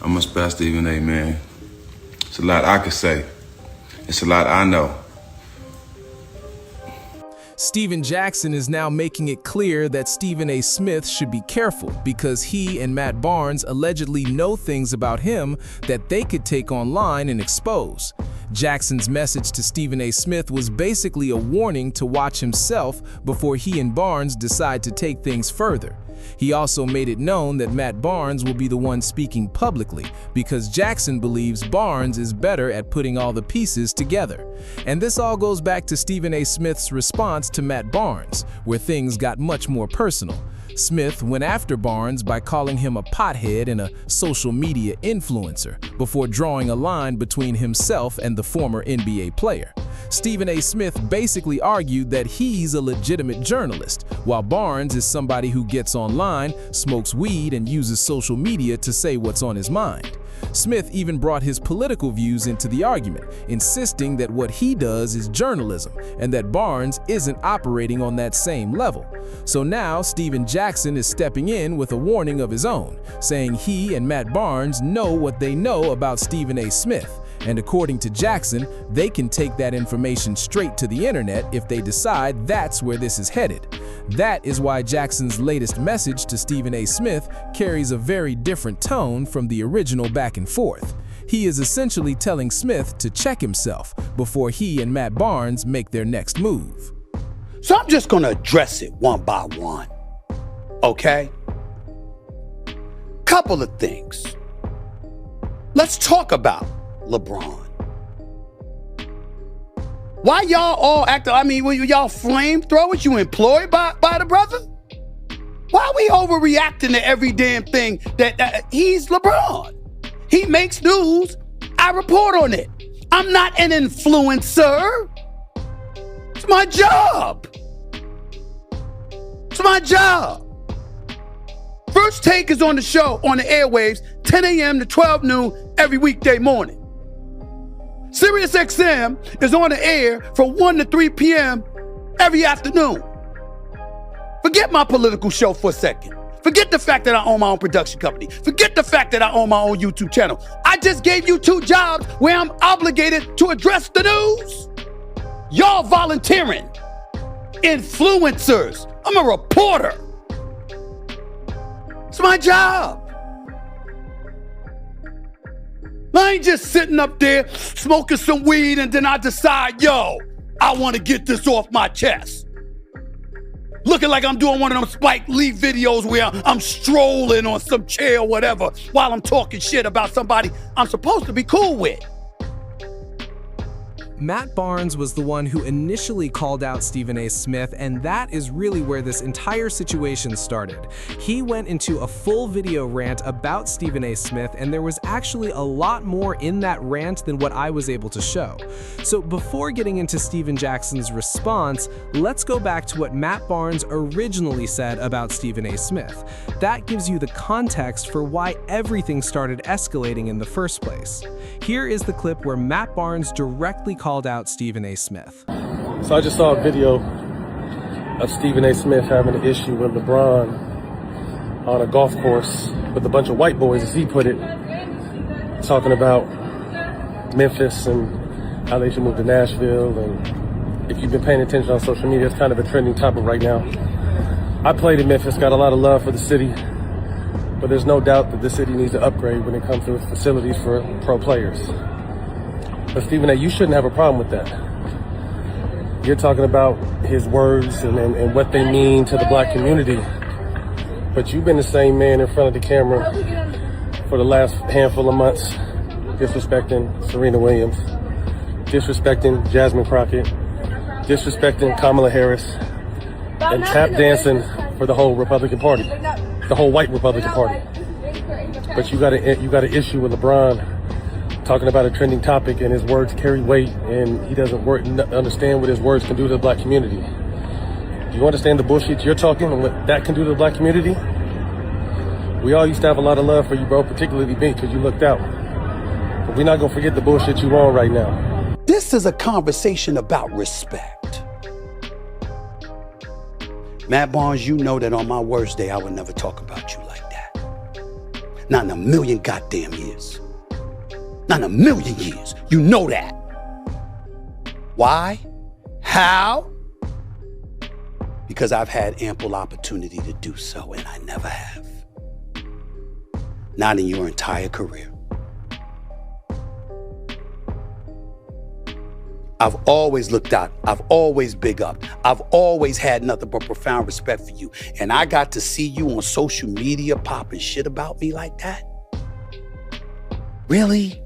I'm gonna spell Stephen A, man. It's a lot I could say. It's a lot I know. Steven Jackson is now making it clear that Stephen A. Smith should be careful because he and Matt Barnes allegedly know things about him that they could take online and expose. Jackson's message to Stephen A. Smith was basically a warning to watch himself before he and Barnes decide to take things further. He also made it known that Matt Barnes will be the one speaking publicly because Jackson believes Barnes is better at putting all the pieces together. And this all goes back to Stephen A. Smith's response to Matt Barnes, where things got much more personal. Smith went after Barnes by calling him a pothead and a social media influencer before drawing a line between himself and the former NBA player. Stephen A. Smith basically argued that he's a legitimate journalist, while Barnes is somebody who gets online, smokes weed, and uses social media to say what's on his mind. Smith even brought his political views into the argument, insisting that what he does is journalism and that Barnes isn't operating on that same level. So now Stephen Jackson is stepping in with a warning of his own, saying he and Matt Barnes know what they know about Stephen A. Smith. And according to Jackson, they can take that information straight to the internet if they decide that's where this is headed. That is why Jackson's latest message to Stephen A. Smith carries a very different tone from the original back and forth. He is essentially telling Smith to check himself before he and Matt Barnes make their next move. So I'm just gonna address it one by one, okay? Couple of things. Let's talk about LeBron. Why y'all all acting, y'all flamethrowers? You employed by the brother? Why are we overreacting to every damn thing that he's LeBron? He makes news, I report on it. I'm not an influencer. It's my job. It's my job. First Take is on the show, on the airwaves, 10 a.m. to 12 noon every weekday morning. Sirius XM is on the air from 1 to 3 p.m. every afternoon. Forget my political show for a second. Forget the fact that I own my own production company. Forget the fact that I own my own YouTube channel. I just gave you 2 jobs where I'm obligated to address the news. Y'all volunteering. Influencers. I'm a reporter. It's my job. I ain't just sitting up there smoking some weed and then I decide, I want to get this off my chest. Looking like I'm doing one of them Spike Lee videos where I'm strolling on some chair or whatever while I'm talking shit about somebody I'm supposed to be cool with. Matt Barnes was the one who initially called out Stephen A. Smith, and that is really where this entire situation started. He went into a full video rant about Stephen A. Smith, and there was actually a lot more in that rant than what I was able to show. So before getting into Stephen Jackson's response, let's go back to what Matt Barnes originally said about Stephen A. Smith. That gives you the context for why everything started escalating in the first place. Here is the clip where Matt Barnes directly called out Stephen A. Smith. So I just saw a video of Stephen A. Smith having an issue with LeBron on a golf course with a bunch of white boys, as he put it, talking about Memphis and how they should move to Nashville. And if you've been paying attention on social media, it's kind of a trending topic right now. I played in Memphis, got a lot of love for the city, but there's no doubt that the city needs to upgrade when it comes to its facilities for pro players. But Stephen A., you shouldn't have a problem with that. You're talking about his words and what they mean to the black community. But you've been the same man in front of the camera for the last handful of months, disrespecting Serena Williams, disrespecting Jasmine Crockett, disrespecting Kamala Harris, and tap dancing for the whole Republican Party, the whole white Republican Party. But you got an issue with LeBron talking about a trending topic, and his words carry weight, and he doesn't understand what his words can do to the black community. Do you understand the bullshit you're talking and what that can do to the black community? We all used to have a lot of love for you, bro, particularly me, because you looked out. But we're not gonna forget the bullshit you on right now. This is a conversation about respect. Matt Barnes, you know that on my worst day, I would never talk about you like that. Not in a million goddamn years. Not in a million years. You know that. Why? How? Because I've had ample opportunity to do so, and I never have. Not in your entire career. I've always looked out. I've always big up. I've always had nothing but profound respect for you. And I got to see you on social media popping shit about me like that? Really?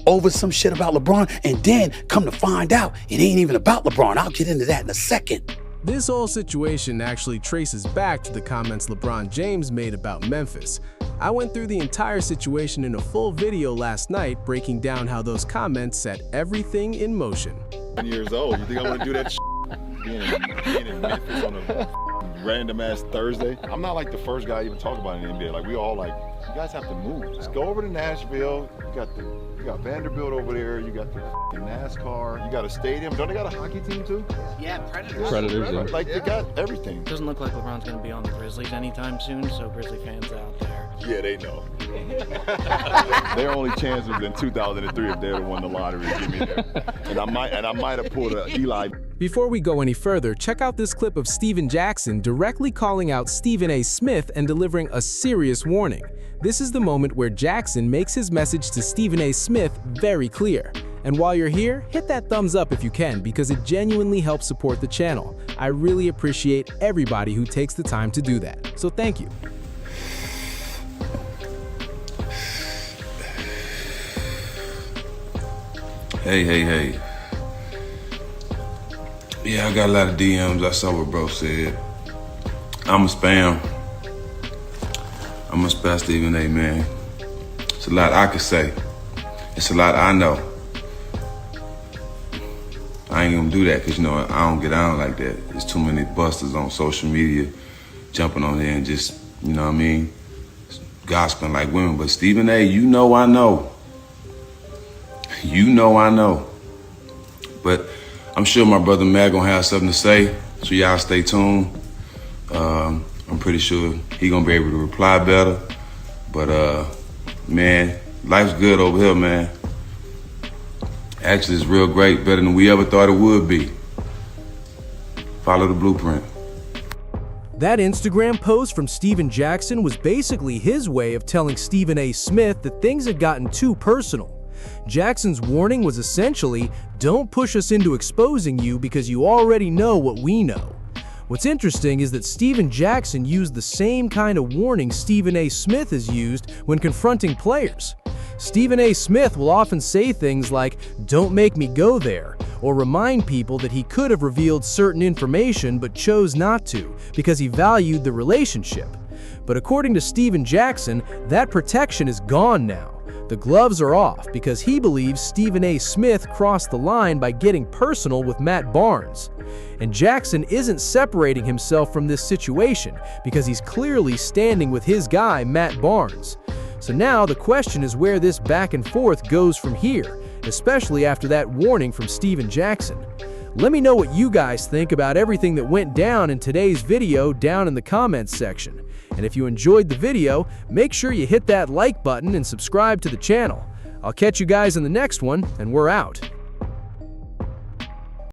Over some shit about LeBron, and then come to find out it ain't even about LeBron. I'll get into that in a second. This whole situation actually traces back to the comments LeBron James made about Memphis. I went through the entire situation in a full video last night, breaking down how those comments set everything in motion. 10 years old, you think I want to do that being in Memphis on a random ass Thursday? I'm not like the first guy to even talk about it in the NBA. Like, we all like, you guys have to move. Just go over to Nashville. You got Vanderbilt over there. You got the NASCAR. You got a stadium. Don't they got a hockey team too? Yeah, Predators. Yeah. Like, they got everything. Doesn't look like LeBron's going to be on the Grizzlies anytime soon, so Grizzly fans out there. Yeah, they know. Their only chance was in 2003 if they would have won the lottery. Give me there. And I might have pulled a Eli. Before we go any further, check out this clip of Steven Jackson directly calling out Stephen A. Smith and delivering a serious warning. This is the moment where Jackson makes his message to Stephen A. Smith very clear. And while you're here, hit that thumbs up if you can, because it genuinely helps support the channel. I really appreciate everybody who takes the time to do that. So thank you. Hey. Yeah, I got a lot of DMs. I saw what bro said. I'm a spam Stephen A, man. It's a lot I could say. It's a lot I know. I ain't gonna do that because, you know, I don't get on like that. There's too many busters on social media jumping on there and just, you know what I mean, gossiping like women. But Stephen A, you know I know. You know I know. But I'm sure my brother Matt gonna have something to say, so y'all stay tuned. I'm pretty sure he gonna be able to reply better. But man, life's good over here, man. Actually, it's real great, better than we ever thought it would be. Follow the blueprint. That Instagram post from Steven Jackson was basically his way of telling Stephen A. Smith that things had gotten too personal. Jackson's warning was essentially, don't push us into exposing you because you already know what we know. What's interesting is that Steven Jackson used the same kind of warning Stephen A. Smith has used when confronting players. Stephen A. Smith will often say things like, don't make me go there, or remind people that he could have revealed certain information but chose not to because he valued the relationship. But according to Steven Jackson, that protection is gone now. The gloves are off because he believes Stephen A. Smith crossed the line by getting personal with Matt Barnes. And Jackson isn't separating himself from this situation because he's clearly standing with his guy, Matt Barnes. So now the question is where this back and forth goes from here, especially after that warning from Steven Jackson. Let me know what you guys think about everything that went down in today's video down in the comments section. And if you enjoyed the video, make sure you hit that like button and subscribe to the channel. I'll catch you guys in the next one, and we're out.